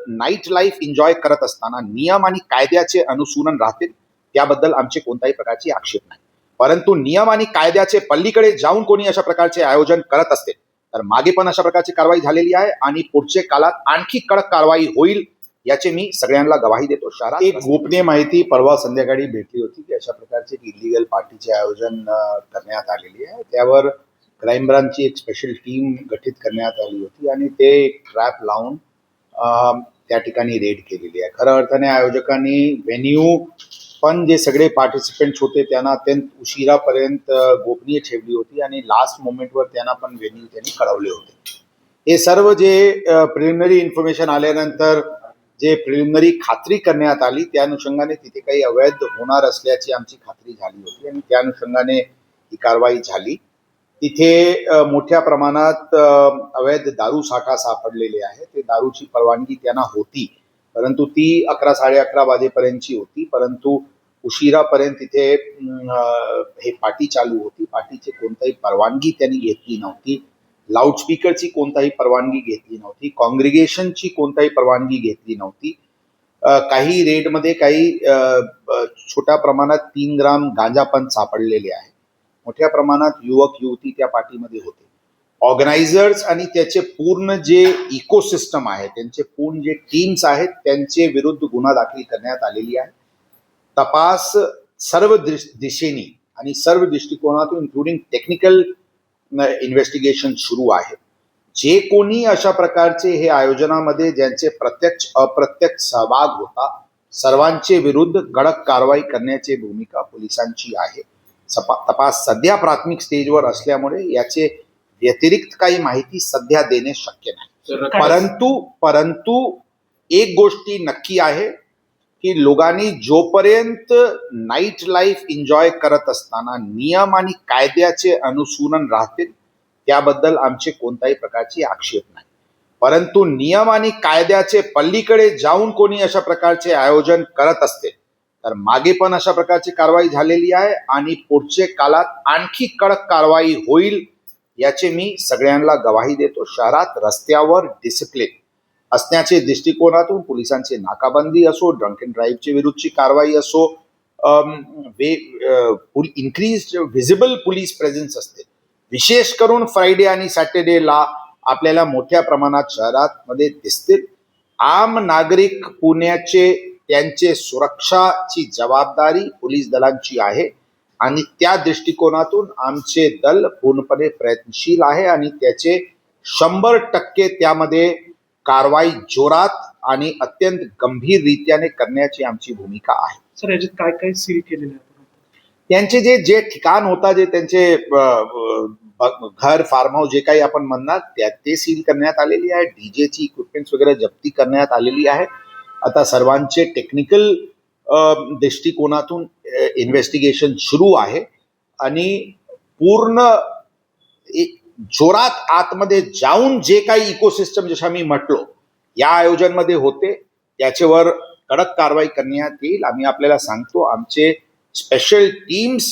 Night life enjoy करत असताना नियम आणि कायद्याचे अनुसरण राहतील त्याबद्दल आमचे कोणत्याही प्रकारची आक्षेप नाही. परंतु नियम आणि कायद्याचे पल्लीकडे जाऊन कोणी अशा प्रकारचे आयोजन करत असते तर मागे पण अशा प्रकारची कारवाई झालेली आहे आणि पुढच्या काळात आणखी कडक कारवाई होईल याचे मी सगळ्यांना गवाही देतो. शहरात एक गोपनीय माहिती परवा संध्याकाळी भेटली होती की अशा प्रकारचे इलिगल पार्टीचे आयोजन करण्यात आलेली आहे. त्यावर क्राईम ब्रांचची एक स्पेशल टीम गठीत करण्यात आली होती आणि ते एक ट्रॅप लावून त्या ठिकाणी रेड केलेली आहे. खऱ्या अर्थाने आयोजकांनी व्हेन्यू पण जे सगळे पार्टिसिपेंट्स होते त्यांना अत्यंत उशिरापर्यंत गोपनीय ठेवली होती आणि लास्ट मोमेंटवर त्यांना पण व्हेन्यू त्यांनी कळवले होते. हे सर्व जे प्रिलिमिनरी इन्फॉर्मेशन आल्यानंतर जे प्रिलिमिनरी खात्री करण्यात आली त्या अनुषंगाने तिथे काही अवैध होणार असल्याची आमची खात्री झाली होती आणि त्या अनुषंगाने ही कारवाई झाली. तिथे मोठ्या प्रमाणात अवैध दारू साठा सापडलेले आहे. ते दारूची परवानगी त्यांना होती परंतु ती 11-11:30 वाजेपर्यंतची होती. परंतु उशिरापर्यंत तिथे हे पार्टी चालू होती. पार्टीची कोणताही परवानगी त्यांनी घेतली नव्हती. लाऊडस्पीकरची कोणताही परवानगी घेतली नव्हती. कॉंग्रिगेशनची कोणताही परवानगी घेतली नव्हती. काही रेडमध्ये काही छोट्या प्रमाणात 3 ग्राम गांजा पण सापडलेले आहे. मोठ्या प्रमाणात युवक युवती त्या पार्टीमध्ये होते. ऑर्गनायझर्स आणि त्याचे पूर्ण जे इकोसिस्टम आहे त्यांचे पूर्ण जे टीम्स आहेत त्यांचे विरुद्ध गुन्हा दाखल करण्यात आलेली आहे. तपास सर्व दिशेने आणि सर्व दृष्टिकोनातून इन्क्लुडिंग टेक्निकल इन्व्हेस्टिगेशन सुरू आहे. जे कोणी अशा प्रकारचे हे आयोजनामध्ये ज्यांचे प्रत्यक्ष अप्रत्यक्ष सहभाग होता सर्वांचे विरुद्ध कडक कारवाई करण्याची भूमिका पोलिसांची आहे. तपास सध्या प्राथमिक स्टेजवर असल्यामुळे याचे व्यतिरिक्त काही माहिती सध्या देणे शक्य नाही. परंतु एक गोष्टी नक्की आहे की लोकांनी जोपर्यंत नाईट लाईफ एन्जॉय करत असताना नियम आणि कायद्याचे अनुसरण राहतील त्याबद्दल आमचे कोणत्याही प्रकारची आक्षेप नाही. परंतु नियम आणि कायद्याचे पल्लीकडे जाऊन कोणी अशा प्रकारचे आयोजन करत असते तर मागे पण अशा प्रकारची कारवाई झालेली आहे आणि पुढच्या काळात आणखी कडक कारवाई होईल याचे मी सगळ्यांना गवाही देतो. शहरात रस्त्यावर डिसिप्लिन असण्याचे दृष्टिकोनातून पोलिसांची नाकाबंदी असो, ड्रंक अँड ड्राईव्हची विरुद्धची कारवाई असो, इन्क्रीज व्हिजिबल पोलीस प्रेझेन्स असते. विशेष करून फ्रायडे आणि सॅटर्डेला आपल्याला मोठ्या प्रमाणात शहरात मध्ये दिसतील. आम नागरिक पुण्याचे त्यांचे सुरक्षाची जबाबदारी पोलीस दलांची आहे आणि त्या दृष्टिकोनातून आमचे दल पूर्णपणे प्रयत्नशील आहे आणि त्याचे 100% त्यामध्ये कारवाई जोरात आणि अत्यंत गंभीर रीत्याने करण्याची आमची भूमिका आहे. सर याच्यात काय काय सील केलेलं आहे? त्यांचे जे ठिकाण होता जे त्यांचे घर फार्म हाऊस जे काही आपण म्हणणार ते सील करण्यात आलेली आहे. डीजेची इक्विपमेंट्स वगैरे जप्ती करण्यात आलेली आहे. आता सर्वांचे टेक्निकल दृष्टिकोनातून इन्व्हेस्टिगेशन सुरू आहे आणि पूर्ण जोरात आतमध्ये जाऊन जे काही इकोसिस्टम जसं मी म्हटलो या आयोजनमध्ये होते त्याच्यावर कडक कारवाई करण्यात येईल. आम्ही आपल्याला सांगतो आमचे स्पेशल टीम्स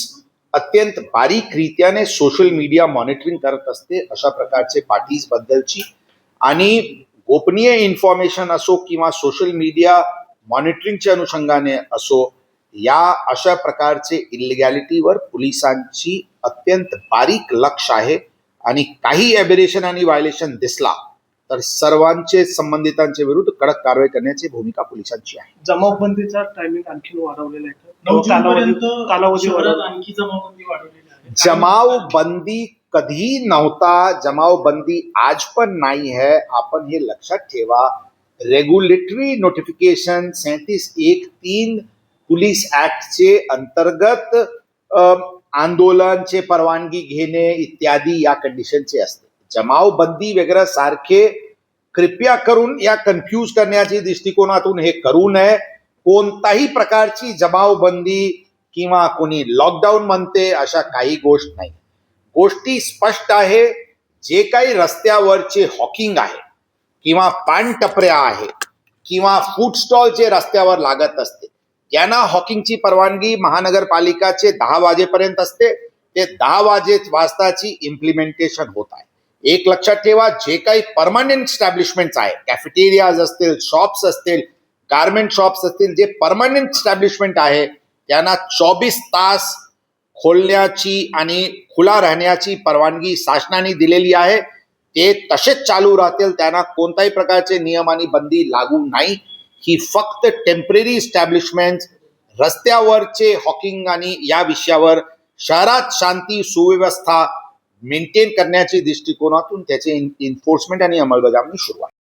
अत्यंत बारीक रीत्याने सोशल मीडिया मॉनिटरिंग करत असते अशा प्रकारचे पार्टीज बद्दलची आणि गोपनीय इन्फॉर्मेशन असो किंवा सोशल मीडिया मॉनिटरिंगच्या अनुषंगाने असो या अशा प्रकारचे इलिगॅलिटीवर पोलिसांची अत्यंत बारीक लक्ष आहे आणि काही एबेरेशन आणि व्हायलेशन दिसला तर सर्वांचे संबंधितांच्या विरुद्ध कडक कारवाई करण्याची भूमिका पोलिसांची आहे. जमावबंदीचा टायमिंग आणखी वाढवलेला आहे. जमावबंदी कधी नव्हता. जमावबंदी आज पण नाही है. आपण हे लक्षात ठेवा. रेग्युलेटरी नोटिफिकेशन 37(1)(3) पोलीस ऍक्टचे अंतर्गत आंदोलनचे परवानगी घेणे इत्यादी या कंडिशनचे असते. जमावबंदी वगैरे सारखे कृपया करून या कन्फ्यूज करण्याच्या दृष्टिकोनातून हे करू नये. कोणताही प्रकारची जमावबंदी किंवा कोणी लॉकडाऊन म्हणते अशा काही गोष्ट नाही. गोष्टी स्पष्ट आहे. जे काही रस्त्यावरचे हॉकिंग आहे किंवा पान टपऱ्या आहे किंवा फूड स्टॉलचे रस्त्यावर लागत असते त्यांना हॉकिंगची परवानगी महानगरपालिकाचे 10 वाजेपर्यंत असते. ते 10 वाजताची इम्प्लिमेंटेशन होत आहे. एक लक्षात ठेवा, जे काही परमनंट स्टॅब्लिशमेंट्स आहे, कॅफेटेरियाज असतील, शॉप्स असतील, गारमेंट शॉप्स असतील, जे परमनंट स्टॅब्लिशमेंट आहे त्यांना 24 तास खोलण्याची आणि खुला राहण्याची परवानगी शासनाने दिलेली आहे. ते तसेच चालू राहतील, त्यांना कोणत्याही प्रकारचे नियम आणि बंदी लागू नाही. ही फक्त टेम्पररी इस्टॅब्लिशमेंट, रस्त्यावरचे हॉकिंग आणि या विषयावर शहरात शांती सुव्यवस्था मेंटेन करण्याच्या दृष्टिकोनातून त्याचे एन्फोर्समेंट आणि अंमलबजावणी सुरू आहे.